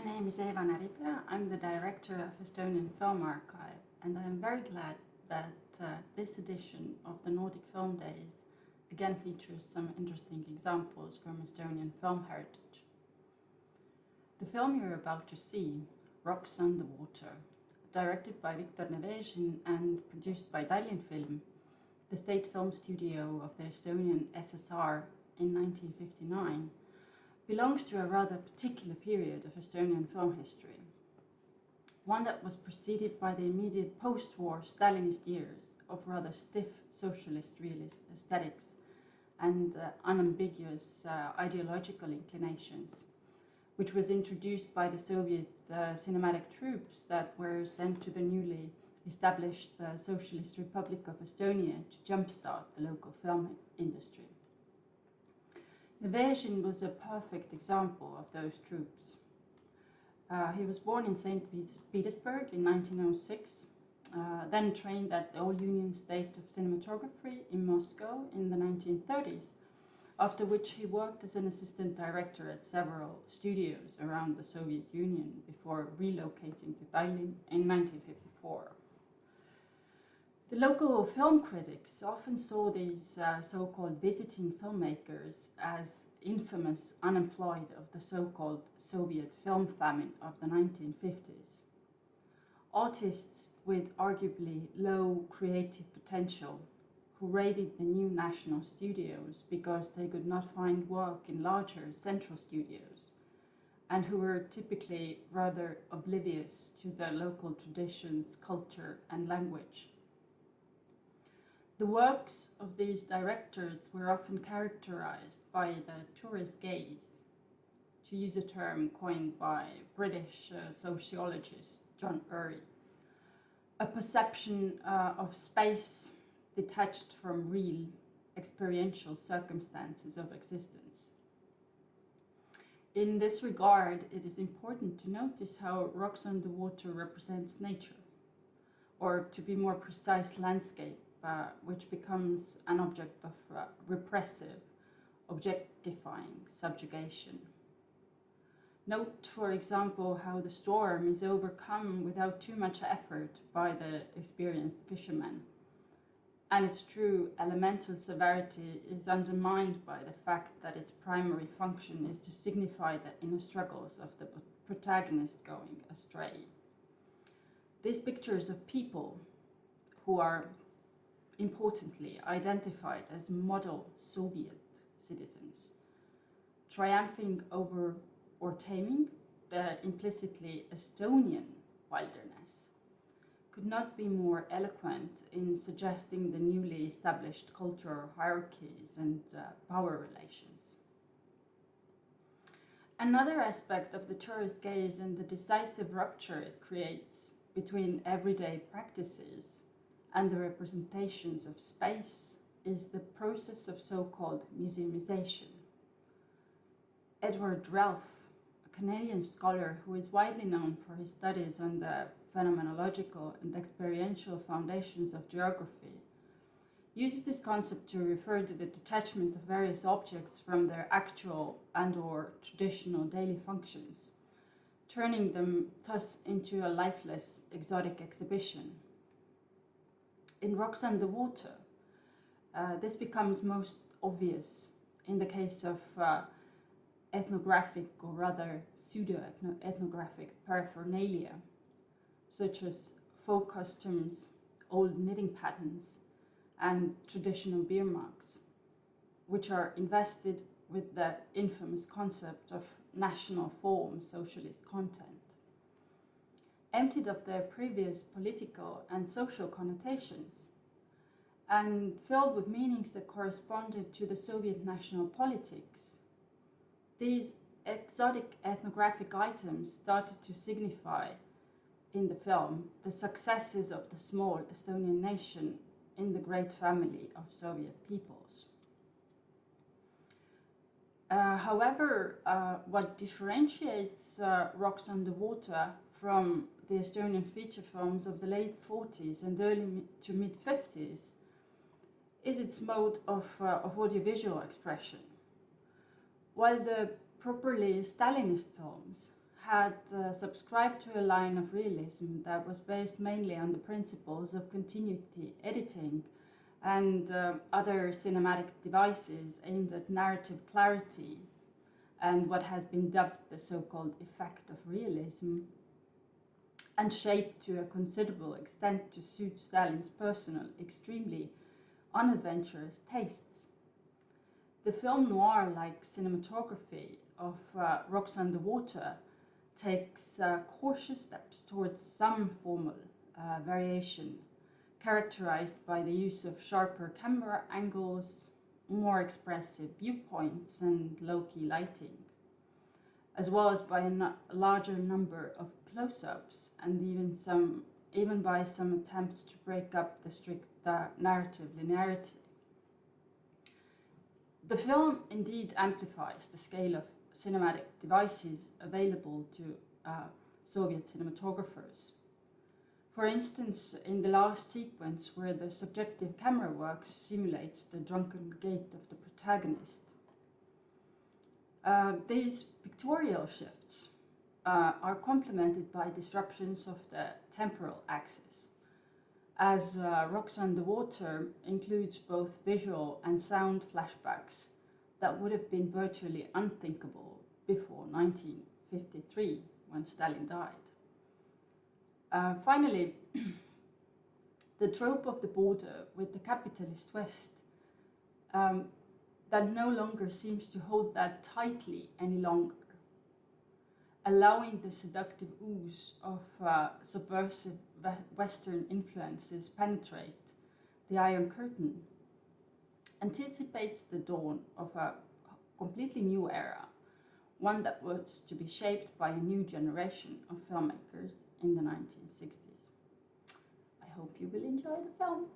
my name is Eva Näripea. I'm the director of Estonian Film Archive, and I'm very glad that this edition of the Nordic Film Days again features some interesting examples from Estonian film heritage. The film you're about to see, Rocks on the Water, directed by Viktor Nevežin and produced by Estonian Film, the state film studio of the Estonian SSR in 1959, belongs to a rather particular period of Estonian film history, one that was preceded by the immediate post-war Stalinist years of rather stiff socialist realist aesthetics and unambiguous ideological inclinations, which was introduced by the Soviet cinematic troops that were sent to the newly established Socialist Republic of Estonia to jumpstart the local film industry. Nevežin was a perfect example of those troops. He was born in St. Petersburg in 1906, then trained at the All-Union State of Cinematography in Moscow in the 1930s, after which he worked as an assistant director at several studios around the Soviet Union before relocating to Tallinn in 1954. The local film critics often saw these so-called visiting filmmakers as infamous unemployed of the so-called Soviet film famine of the 1950s. Artists with arguably low creative potential who raided the new national studios because they could not find work in larger central studios, and who were typically rather oblivious to their local traditions, culture, and language. The works of these directors were often characterized by the tourist gaze, to use a term coined by British sociologist John Urry, a perception of space detached from real experiential circumstances of existence. In this regard, it is important to notice how Rocks on the Water represents nature, or to be more precise, landscape, which becomes an object of repressive, objectifying subjugation. Note, for example, how the storm is overcome without too much effort by the experienced fisherman, and its true elemental severity is undermined by the fact that its primary function is to signify the inner struggles of the protagonist going astray. These pictures of people who are importantly identified as model Soviet citizens, triumphing over or taming the implicitly Estonian wilderness, could not be more eloquent in suggesting the newly established cultural hierarchies and power relations. Another aspect of the tourist gaze and the decisive rupture it creates between everyday practices and the representations of space is the process of so-called museumization. Edward Ralph, a Canadian scholar who is widely known for his studies on the phenomenological and experiential foundations of geography, uses this concept to refer to the detachment of various objects from their actual and/or traditional daily functions, turning them thus into a lifeless, exotic exhibition. In Rocks on the Water, this becomes most obvious in the case of ethnographic, or rather pseudo-ethnographic paraphernalia, such as folk customs, old knitting patterns, and traditional beer mugs, which are invested with the infamous concept of national form socialist content. Emptied of their previous political and social connotations, and filled with meanings that corresponded to the Soviet national politics, these exotic ethnographic items started to signify, in the film, the successes of the small Estonian nation in the great family of Soviet peoples. However, what differentiates Rocks on the Water from the Estonian feature films of the late 40s and early to mid 50s is its mode of audiovisual expression. While the properly Stalinist films had subscribed to a line of realism that was based mainly on the principles of continuity editing and other cinematic devices aimed at narrative clarity and what has been dubbed the so-called effect of realism, and shaped to a considerable extent to suit Stalin's personal, extremely unadventurous tastes. The film noir-like cinematography of Rocks Underwater takes cautious steps towards some formal variation, characterized by the use of sharper camera angles, more expressive viewpoints, and low-key lighting, as well as by a larger number of close-ups and even by some attempts to break up the strict narrative linearity. The film indeed amplifies the scale of cinematic devices available to Soviet cinematographers. For instance, in the last sequence where the subjective camera work simulates the drunken gait of the protagonist. These pictorial shifts are complemented by disruptions of the temporal axis, as Rocks Underwater includes both visual and sound flashbacks that would have been virtually unthinkable before 1953, when Stalin died. Finally, the trope of the border with the capitalist West that no longer seems to hold that tightly any longer, allowing the seductive ooze of subversive Western influences penetrate the Iron Curtain, anticipates the dawn of a completely new era, one that was to be shaped by a new generation of filmmakers in the 1960s. I hope you will enjoy the film.